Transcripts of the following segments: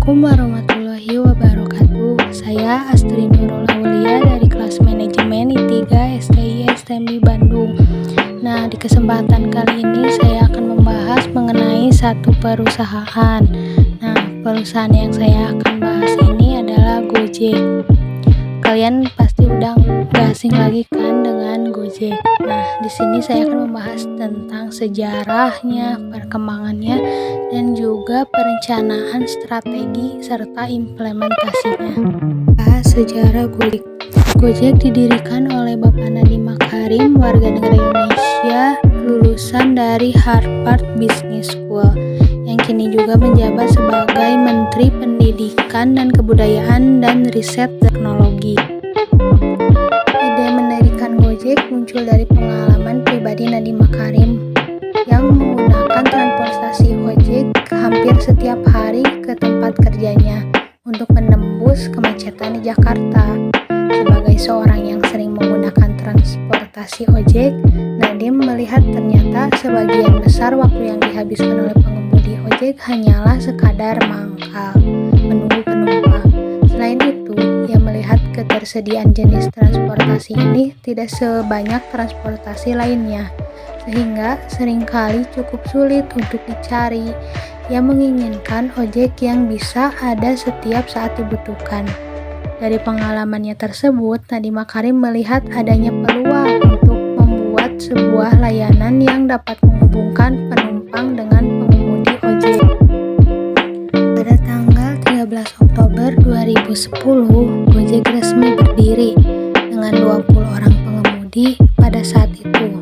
Assalamualaikum warahmatullahi wabarakatuh. Saya Astri Nurul Aulia dari kelas manajemen I3 STI STMI Bandung. Nah, di kesempatan kali ini saya akan membahas mengenai satu perusahaan. Nah, perusahaan yang saya akan bahas ini adalah Gojek. Kalian pasti udah gak asing lagi kan dengan Gojek. Nah, di sini saya akan membahas tentang sejarahnya, perkembangannya, dan juga perencanaan strategi serta implementasinya. Sejarah Gojek. Gojek didirikan oleh Bapak Nadiem Makarim, warga negara Indonesia, lulusan dari Harvard Business School, yang kini juga menjabat sebagai Menteri Pendidikan dan Kebudayaan dan Riset Teknologi. Ide mendirikan Gojek muncul dari pengalaman pribadi Nadiem Makarim yang menggunakan transportasi ojek hampir setiap hari ke tempat kerjanya untuk menembus kemacetan di Jakarta. Sebagai seorang yang sering menggunakan transportasi ojek, Nadiem melihat ternyata sebagian besar waktu yang dihabiskan oleh pengemudi ojek hanyalah sekadar mangkal, menunggu penumpang. Selain itu, ia melihat ketersediaan jenis transportasi ini tidak sebanyak transportasi lainnya, sehingga seringkali cukup sulit untuk dicari. Ia menginginkan ojek yang bisa ada setiap saat dibutuhkan. Dari pengalamannya tersebut, Nadiem Makarim melihat adanya peluang untuk membuat sebuah layanan yang dapat menghubungkan penumpang dengan pengemudi ojek. Pada tanggal 13 Oktober 2010, Gojek resmi berdiri dengan 20 orang pengemudi. Pada saat itu,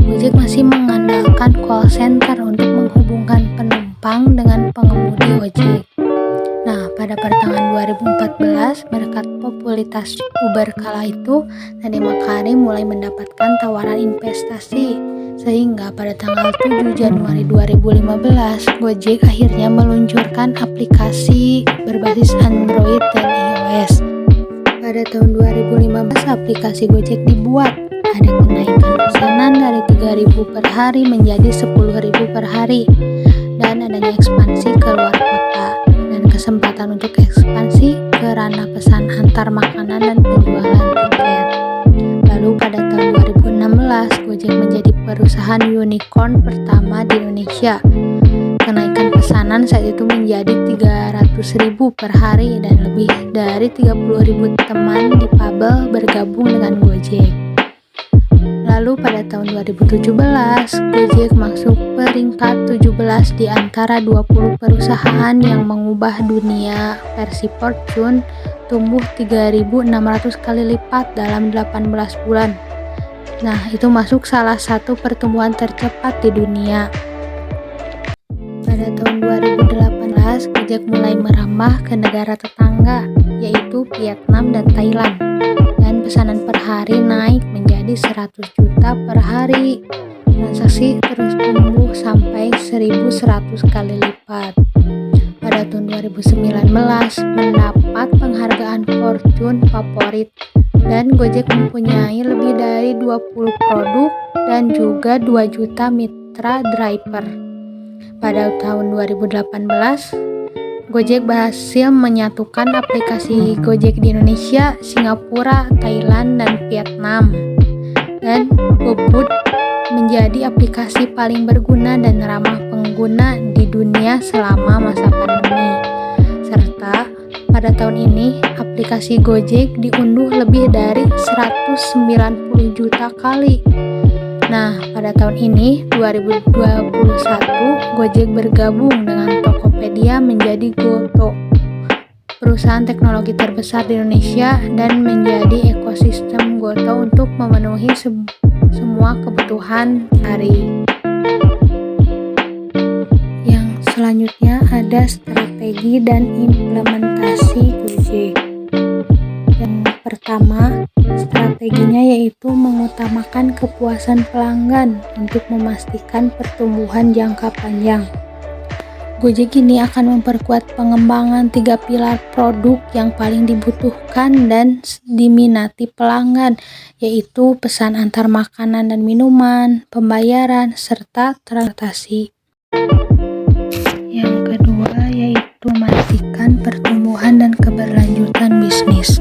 Gojek masih mengandalkan call center untuk menghubungkan penumpang dengan pengemudi ojek. Nah, pada pertengahan 2014, berkat popularitas Uber kala itu, Nadiem Makarim mulai mendapatkan tawaran investasi. Sehingga pada tanggal 7 Januari 2015, Gojek akhirnya meluncurkan aplikasi berbasis Android dan iOS. Pada tahun 2015, aplikasi Gojek dibuat. Ada kenaikan pesanan dari 3.000 per hari menjadi 10.000 per hari. Dan adanya ekspansi ke luar kota. Dan kesempatan untuk ekspansi ke ranah pesan antar makanan dan penjualan tiket. Lalu pada tahun 2016, Gojek menjadi perusahaan unicorn pertama di Indonesia. Kenaikan pesanan saat itu menjadi 300.000 per hari dan lebih dari 30.000 teman difabel bergabung dengan Gojek. Lalu pada tahun 2017, Gojek masuk peringkat 17 di antara 20 perusahaan yang mengubah dunia. Versi Fortune tumbuh 3.600 kali lipat dalam 18 bulan. Nah, itu masuk salah satu pertumbuhan tercepat di dunia. Pada tahun 2018, Gojek mulai merambah ke negara tetangga, yaitu Vietnam dan Thailand. Dan pesanan per hari naik menjadi 100 juta per hari. Transaksi terus tumbuh sampai 1.100 kali lipat. Pada tahun 2019 mendapat penghargaan Fortune Favorit dan Gojek mempunyai lebih dari 20 produk dan juga 2 juta mitra driver. Pada tahun 2018, Gojek berhasil menyatukan aplikasi Gojek di Indonesia, Singapura, Thailand, dan Vietnam. Dan GoFood menjadi aplikasi paling berguna dan ramah pengguna di dunia selama masa pandemi. Serta pada tahun ini, aplikasi Gojek diunduh lebih dari 190 juta kali. Nah, pada tahun ini, 2021, Gojek bergabung dengan Tokopedia menjadi Goto, perusahaan teknologi terbesar di Indonesia, dan menjadi ekosistem Goto untuk memenuhi semua kebutuhan hari. Yang selanjutnya ada strategi dan implementasi Gojek. Yang pertama, strateginya yaitu mengutamakan kepuasan pelanggan untuk memastikan pertumbuhan jangka panjang. Gojek ini akan memperkuat pengembangan 3 pilar produk yang paling dibutuhkan dan diminati pelanggan, yaitu pesan antar makanan dan minuman, pembayaran, serta transportasi. Yang kedua yaitu memastikan meningkatkan pertumbuhan dan keberlanjutan bisnis.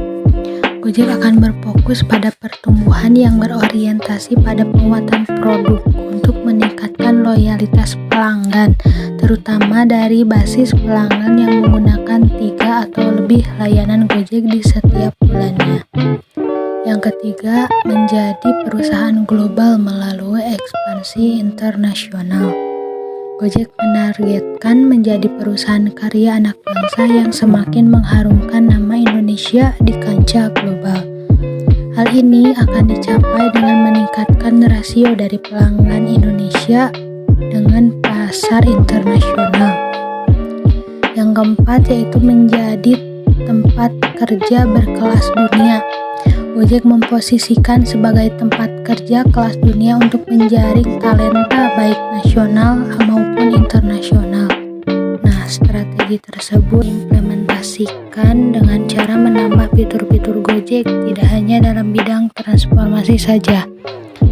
Gojek akan berfokus pada pertumbuhan yang berorientasi pada penguatan produk untuk meningkatkan loyalitas pelanggan, terutama dari basis pelanggan yang menggunakan 3 atau lebih layanan Gojek di setiap bulannya. Yang ketiga, menjadi perusahaan global melalui ekspansi internasional. Gojek menargetkan menjadi perusahaan karya anak bangsa yang semakin mengharumkan nama Indonesia di kancah global. Hal ini akan dicapai dengan meningkatkan rasio dari pelanggan Indonesia dengan pasar internasional. Yang keempat yaitu menjadi tempat kerja berkelas dunia. Gojek memposisikan sebagai tempat kerja kelas dunia untuk menjaring talenta baik nasional maupun internasional. Nah, strategi tersebut diimplementasikan dengan cara menambah fitur-fitur Gojek tidak hanya dalam bidang transformasi saja.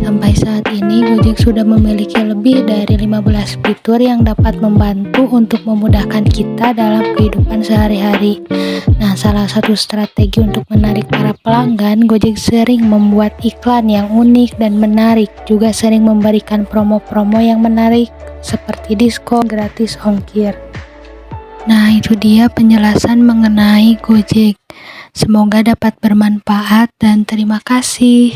Sampai saat ini, Gojek sudah memiliki lebih dari 15 fitur yang dapat membantu untuk memudahkan kita dalam kehidupan sehari-hari. Nah, salah satu strategi untuk menarik para pelanggan, Gojek sering membuat iklan yang unik dan menarik, juga sering memberikan promo-promo yang menarik seperti diskon gratis ongkir. Nah, itu dia penjelasan mengenai Gojek. Semoga dapat bermanfaat dan terima kasih.